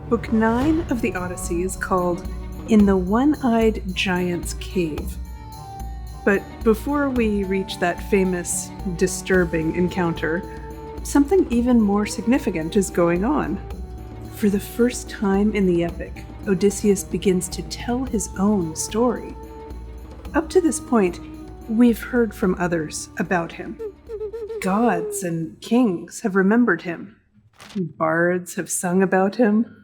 Book 9 of the Odyssey is called In the One-Eyed Giant's Cave. But before we reach that famous, disturbing encounter, something even more significant is going on. For the first time in the epic, Odysseus begins to tell his own story. Up to this point, we've heard from others about him. Gods and kings have remembered him. Bards have sung about him.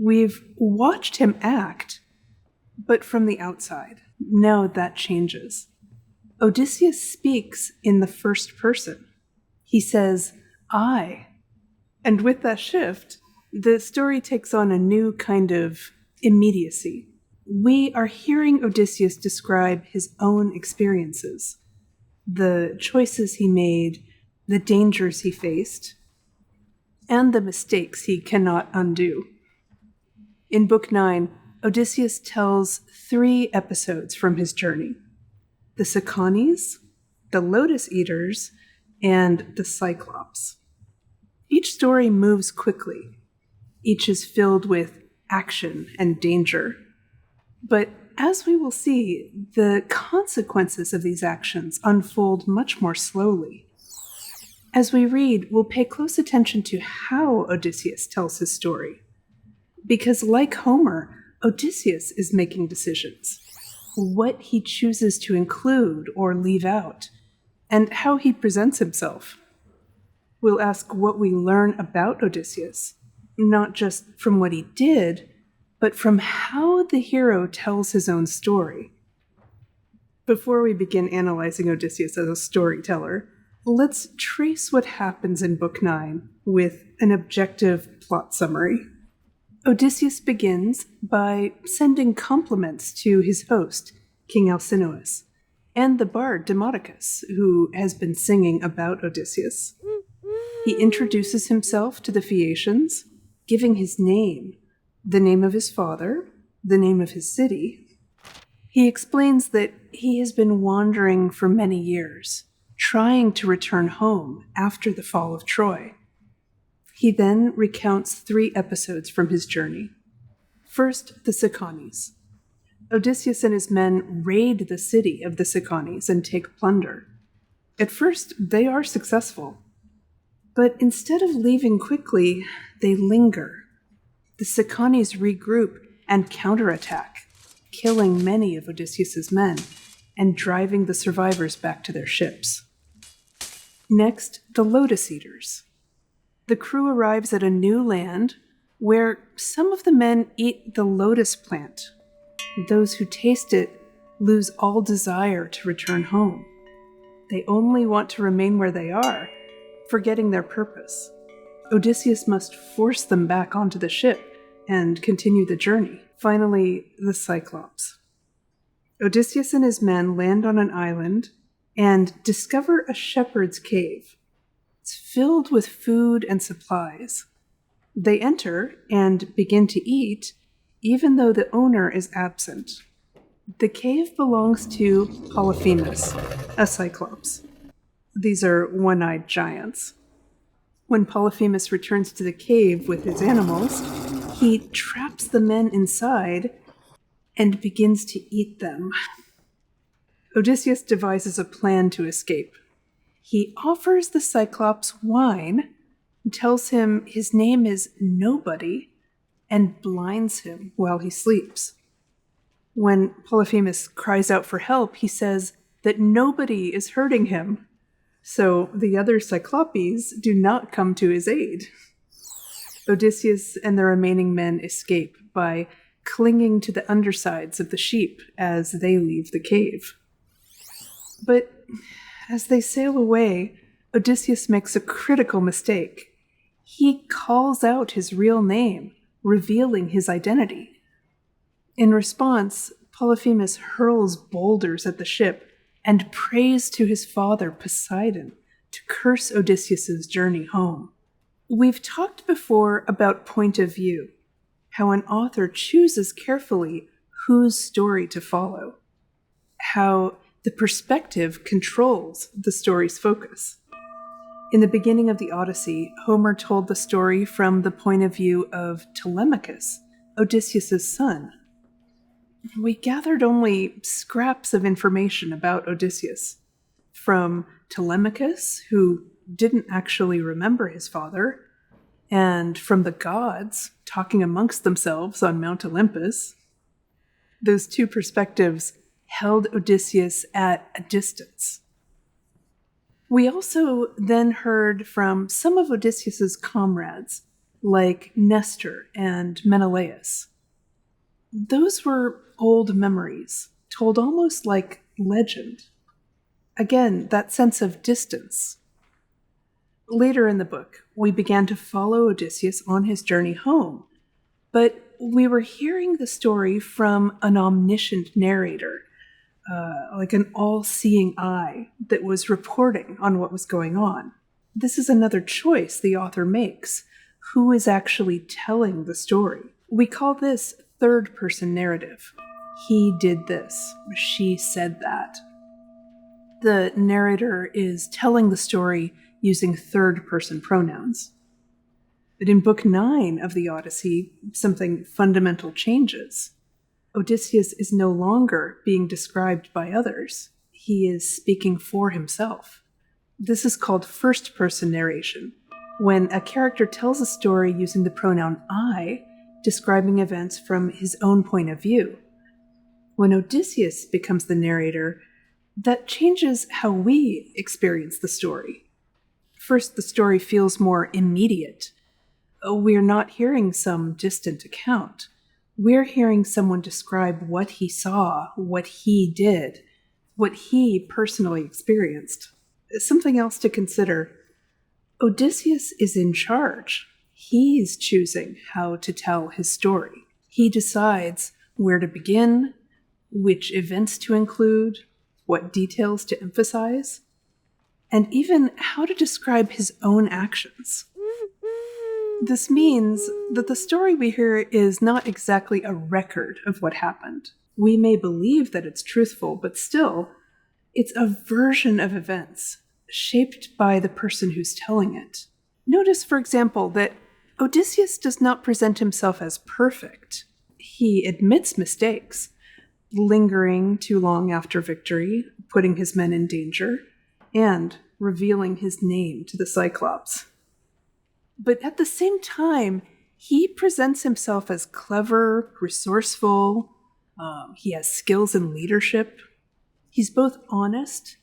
We've watched him act, but from the outside. Now that changes. Odysseus speaks in the first person. He says, I. And with that shift, the story takes on a new kind of immediacy. We are hearing Odysseus describe his own experiences, the choices he made, the dangers he faced, and the mistakes he cannot undo. In Book 9, Odysseus tells 3 episodes from his journey: the Cicones, the Lotus-Eaters, and the Cyclops. Each story moves quickly. Each is filled with action and danger. But as we will see, the consequences of these actions unfold much more slowly. As we read, we'll pay close attention to how Odysseus tells his story. Because like Homer, Odysseus is making decisions. What he chooses to include or leave out, and how he presents himself. We'll ask what we learn about Odysseus, not just from what he did, but from how the hero tells his own story. Before we begin analyzing Odysseus as a storyteller, let's trace what happens in Book 9 with an objective plot summary. Odysseus begins by sending compliments to his host, King Alcinous, and the bard Demodocus, who has been singing about Odysseus. He introduces himself to the Phaeacians, giving his name, the name of his father, the name of his city. He explains that he has been wandering for many years, trying to return home after the fall of Troy. He then recounts 3 episodes from his journey. First, the Cicones. Odysseus and his men raid the city of the Cicones and take plunder. At first, they are successful. But instead of leaving quickly, they linger. The Cicones regroup and counterattack, killing many of Odysseus's men and driving the survivors back to their ships. Next, the Lotus-Eaters. The crew arrives at a new land where some of the men eat the lotus plant. Those who taste it lose all desire to return home. They only want to remain where they are, forgetting their purpose. Odysseus must force them back onto the ship and continue the journey. Finally, the Cyclops. Odysseus and his men land on an island and discover a shepherd's cave. It's filled with food and supplies. They enter and begin to eat, even though the owner is absent. The cave belongs to Polyphemus, a Cyclops. These are one-eyed giants. When Polyphemus returns to the cave with his animals, he traps the men inside and begins to eat them. Odysseus devises a plan to escape. He offers the Cyclops wine, tells him his name is Nobody, and blinds him while he sleeps. When Polyphemus cries out for help, he says that nobody is hurting him, so the other Cyclopes do not come to his aid. Odysseus and the remaining men escape by clinging to the undersides of the sheep as they leave the cave. But as they sail away, Odysseus makes a critical mistake. He calls out his real name, revealing his identity. In response, Polyphemus hurls boulders at the ship and prays to his father Poseidon to curse Odysseus's journey home. We've talked before about point of view, how an author chooses carefully whose story to follow, how the perspective controls the story's focus. In the beginning of the Odyssey, Homer told the story from the point of view of Telemachus, Odysseus' son. We gathered only scraps of information about Odysseus, from Telemachus, who didn't actually remember his father, and from the gods talking amongst themselves on Mount Olympus. Those two perspectives held Odysseus at a distance. We also then heard from some of Odysseus' comrades, like Nestor and Menelaus. Those were old memories, told almost like legend. Again, that sense of distance. Later in the book, we began to follow Odysseus on his journey home, but we were hearing the story from an omniscient narrator, like an all-seeing eye that was reporting on what was going on. This is another choice the author makes. Who is actually telling the story? We call this third-person narrative. He did this. She said that. The narrator is telling the story using third-person pronouns. But in Book 9 of the Odyssey, something fundamental changes. Odysseus is no longer being described by others. He is speaking for himself. This is called first-person narration, when a character tells a story using the pronoun I, describing events from his own point of view. When Odysseus becomes the narrator, that changes how we experience the story. First, the story feels more immediate. We're not hearing some distant account. We're hearing someone describe what he saw, what he did, what he personally experienced. Something else to consider. Odysseus is in charge. He's choosing how to tell his story. He decides where to begin, which events to include, what details to emphasize, and even how to describe his own actions. This means that the story we hear is not exactly a record of what happened. We may believe that it's truthful, but still, it's a version of events shaped by the person who's telling it. Notice, for example, that Odysseus does not present himself as perfect. He admits mistakes, lingering too long after victory, putting his men in danger, and revealing his name to the Cyclops. But at the same time, he presents himself as clever, resourceful. He has skills in leadership. He's both honest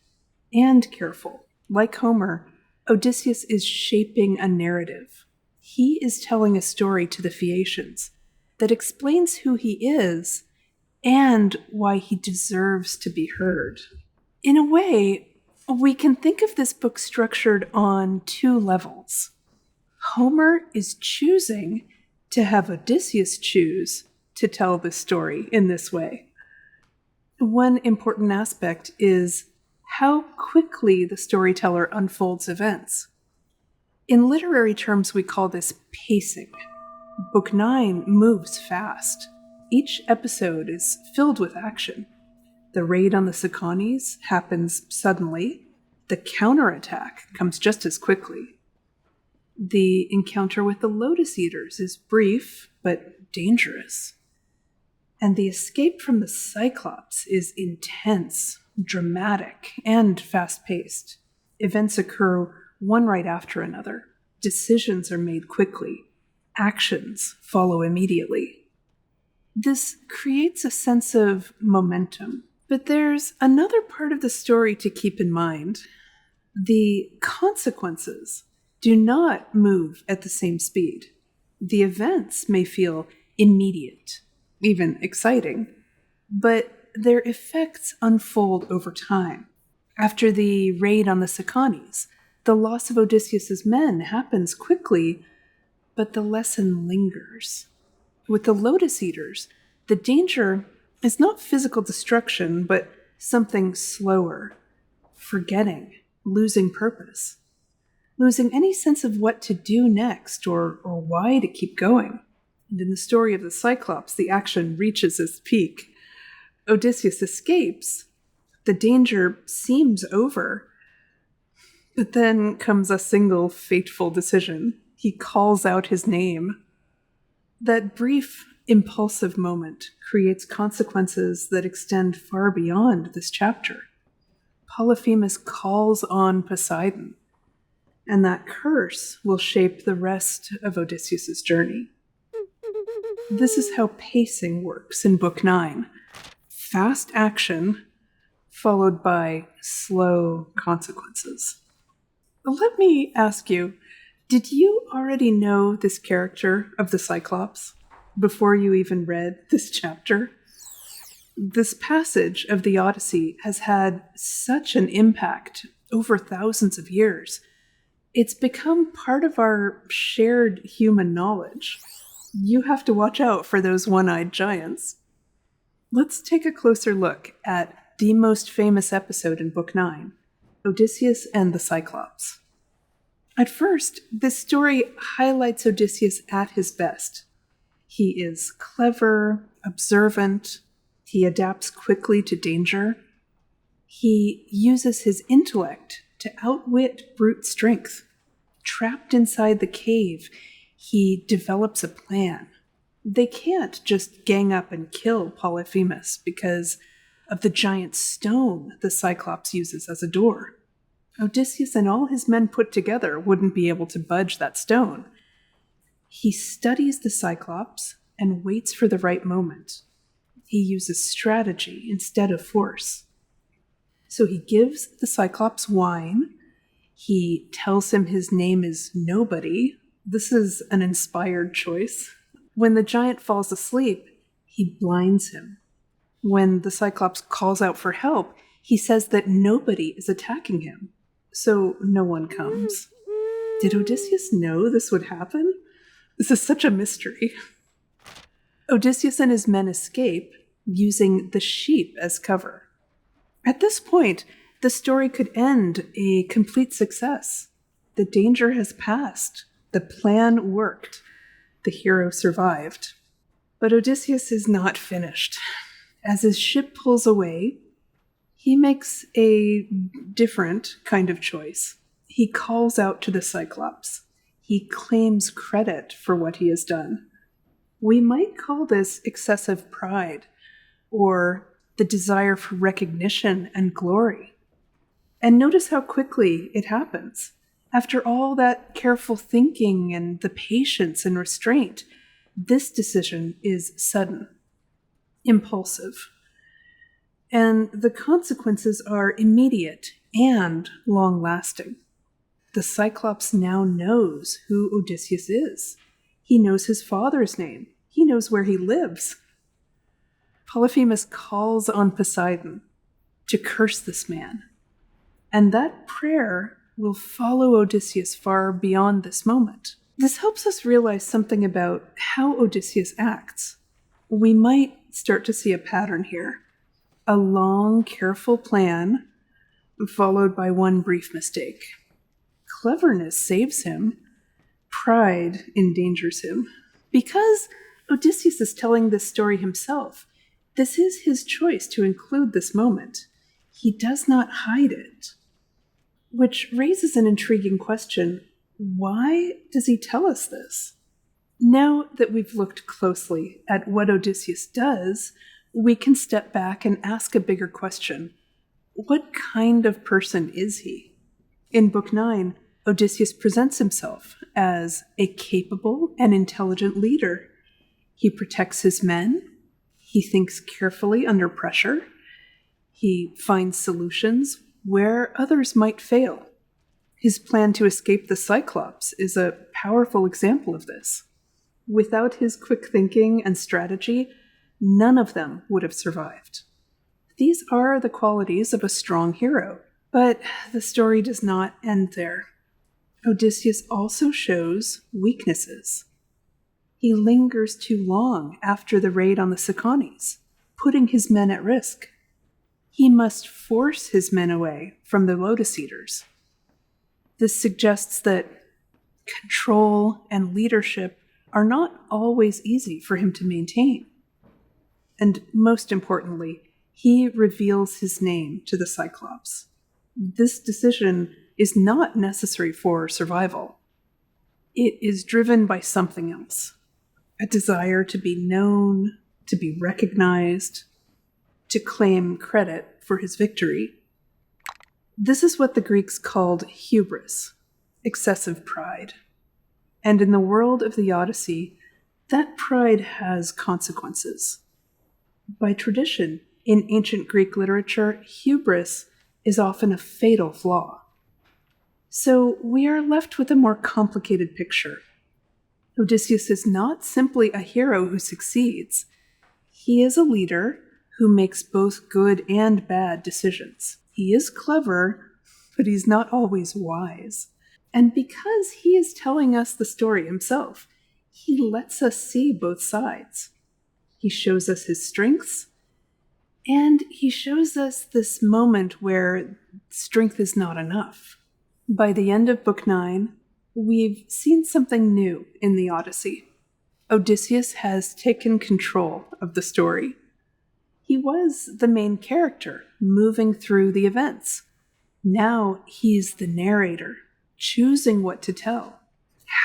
and careful. Like Homer, Odysseus is shaping a narrative. He is telling a story to the Phaeacians that explains who he is and why he deserves to be heard. In a way, we can think of this book structured on two levels. Homer is choosing to have Odysseus choose to tell this story in this way. One important aspect is how quickly the storyteller unfolds events. In literary terms, we call this pacing. Book 9 moves fast. Each episode is filled with action. The raid on the Cicones happens suddenly. The counterattack comes just as quickly. The encounter with the Lotus-Eaters is brief, but dangerous. And the escape from the Cyclops is intense, dramatic, and fast-paced. Events occur one right after another. Decisions are made quickly. Actions follow immediately. This creates a sense of momentum. But there's another part of the story to keep in mind. The consequences do not move at the same speed. The events may feel immediate, even exciting, but their effects unfold over time. After the raid on the Cicones, the loss of Odysseus' men happens quickly, but the lesson lingers. With the Lotus-Eaters, the danger is not physical destruction, but something slower, forgetting, losing purpose. Losing any sense of what to do next or why to keep going. And in the story of the Cyclops, the action reaches its peak. Odysseus escapes. The danger seems over. But then comes a single fateful decision. He calls out his name. That brief, impulsive moment creates consequences that extend far beyond this chapter. Polyphemus calls on Poseidon, and that curse will shape the rest of Odysseus' journey. This is how pacing works in Book 9. Fast action, followed by slow consequences. Let me ask you, did you already know this character of the Cyclops before you even read this chapter? This passage of the Odyssey has had such an impact over thousands of years. It's become part of our shared human knowledge. You have to watch out for those one-eyed giants. Let's take a closer look at the most famous episode in Book 9, Odysseus and the Cyclops. At first, this story highlights Odysseus at his best. He is clever, observant, he adapts quickly to danger. He uses his intellect to outwit brute strength. Trapped inside the cave, he develops a plan. They can't just gang up and kill Polyphemus because of the giant stone the Cyclops uses as a door. Odysseus and all his men put together wouldn't be able to budge that stone. He studies the Cyclops and waits for the right moment. He uses strategy instead of force. So he gives the Cyclops wine. He tells him his name is Nobody. This is an inspired choice. When the giant falls asleep, he blinds him. When the Cyclops calls out for help, he says that nobody is attacking him, so no one comes. Did Odysseus know this would happen? This is such a mystery. Odysseus and his men escape using the sheep as cover. At this point, the story could end a complete success. The danger has passed. The plan worked. The hero survived. But Odysseus is not finished. As his ship pulls away, he makes a different kind of choice. He calls out to the Cyclops. He claims credit for what he has done. We might call this excessive pride, or the desire for recognition and glory. And notice how quickly it happens. After all that careful thinking and the patience and restraint, this decision is sudden, impulsive. And the consequences are immediate and long-lasting. The Cyclops now knows who Odysseus is. He knows his father's name. He knows where he lives. Polyphemus calls on Poseidon to curse this man. And that prayer will follow Odysseus far beyond this moment. This helps us realize something about how Odysseus acts. We might start to see a pattern here. A long, careful plan, followed by one brief mistake. Cleverness saves him. Pride endangers him. Because Odysseus is telling this story himself, this is his choice to include this moment. He does not hide it. Which raises an intriguing question. Why does he tell us this? Now that we've looked closely at what Odysseus does, we can step back and ask a bigger question. What kind of person is he? In Book 9, Odysseus presents himself as a capable and intelligent leader. He protects his men. He thinks carefully under pressure. He finds solutions where others might fail. His plan to escape the Cyclops is a powerful example of this. Without his quick thinking and strategy, none of them would have survived. These are the qualities of a strong hero, but the story does not end there. Odysseus also shows weaknesses. He lingers too long after the raid on the Cicones, putting his men at risk. He must force his men away from the Lotus-Eaters. This suggests that control and leadership are not always easy for him to maintain. And most importantly, he reveals his name to the Cyclops. This decision is not necessary for survival. It is driven by something else, a desire to be known, to be recognized, to claim credit for his victory. This is what the Greeks called hubris, excessive pride. And in the world of the Odyssey, that pride has consequences. By tradition, in ancient Greek literature, hubris is often a fatal flaw. So we are left with a more complicated picture. Odysseus is not simply a hero who succeeds. He is a leader who makes both good and bad decisions. He is clever, but he's not always wise. And because he is telling us the story himself, he lets us see both sides. He shows us his strengths, and he shows us this moment where strength is not enough. By the end of Book 9, we've seen something new in the Odyssey. Odysseus has taken control of the story. He was the main character, moving through the events. Now he's the narrator, choosing what to tell,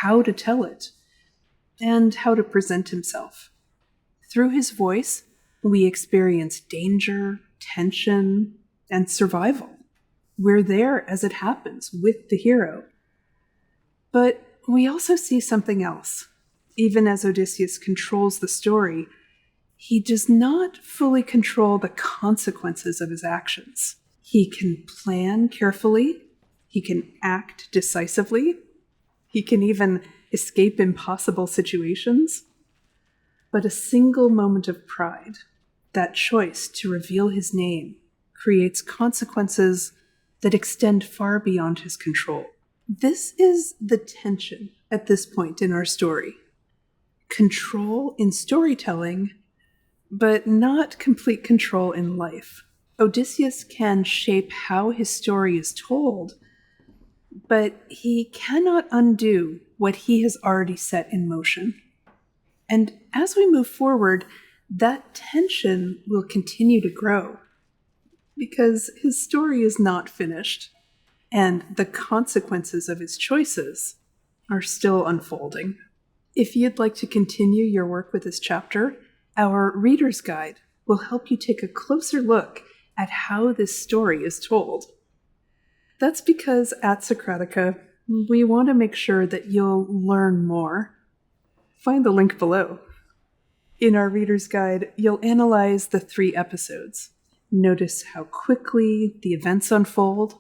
how to tell it, and how to present himself. Through his voice, we experience danger, tension, and survival. We're there as it happens with the hero. But we also see something else. Even as Odysseus controls the story, he does not fully control the consequences of his actions. He can plan carefully, he can act decisively, he can even escape impossible situations. But a single moment of pride, that choice to reveal his name, creates consequences that extend far beyond his control. This is the tension at this point in our story. Control in storytelling, but not complete control in life. Odysseus can shape how his story is told, but he cannot undo what he has already set in motion. And as we move forward, that tension will continue to grow, because his story is not finished, and the consequences of his choices are still unfolding. If you'd like to continue your work with this chapter, our reader's guide will help you take a closer look at how this story is told. That's because at Socratica, we want to make sure that you'll learn more. Find the link below. In our reader's guide, you'll analyze the 3 episodes, notice how quickly the events unfold,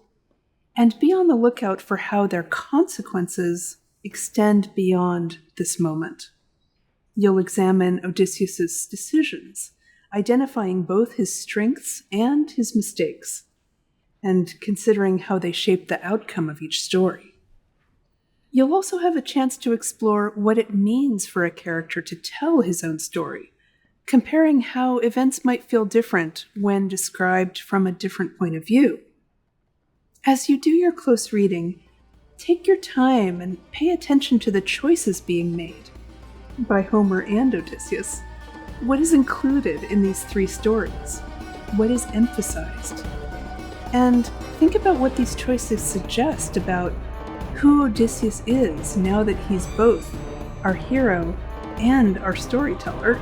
and be on the lookout for how their consequences extend beyond this moment. You'll examine Odysseus' decisions, identifying both his strengths and his mistakes, and considering how they shape the outcome of each story. You'll also have a chance to explore what it means for a character to tell his own story, comparing how events might feel different when described from a different point of view. As you do your close reading, take your time and pay attention to the choices being made by Homer and Odysseus. What is included in these 3 stories? What is emphasized? And think about what these choices suggest about who Odysseus is now that he's both our hero and our storyteller.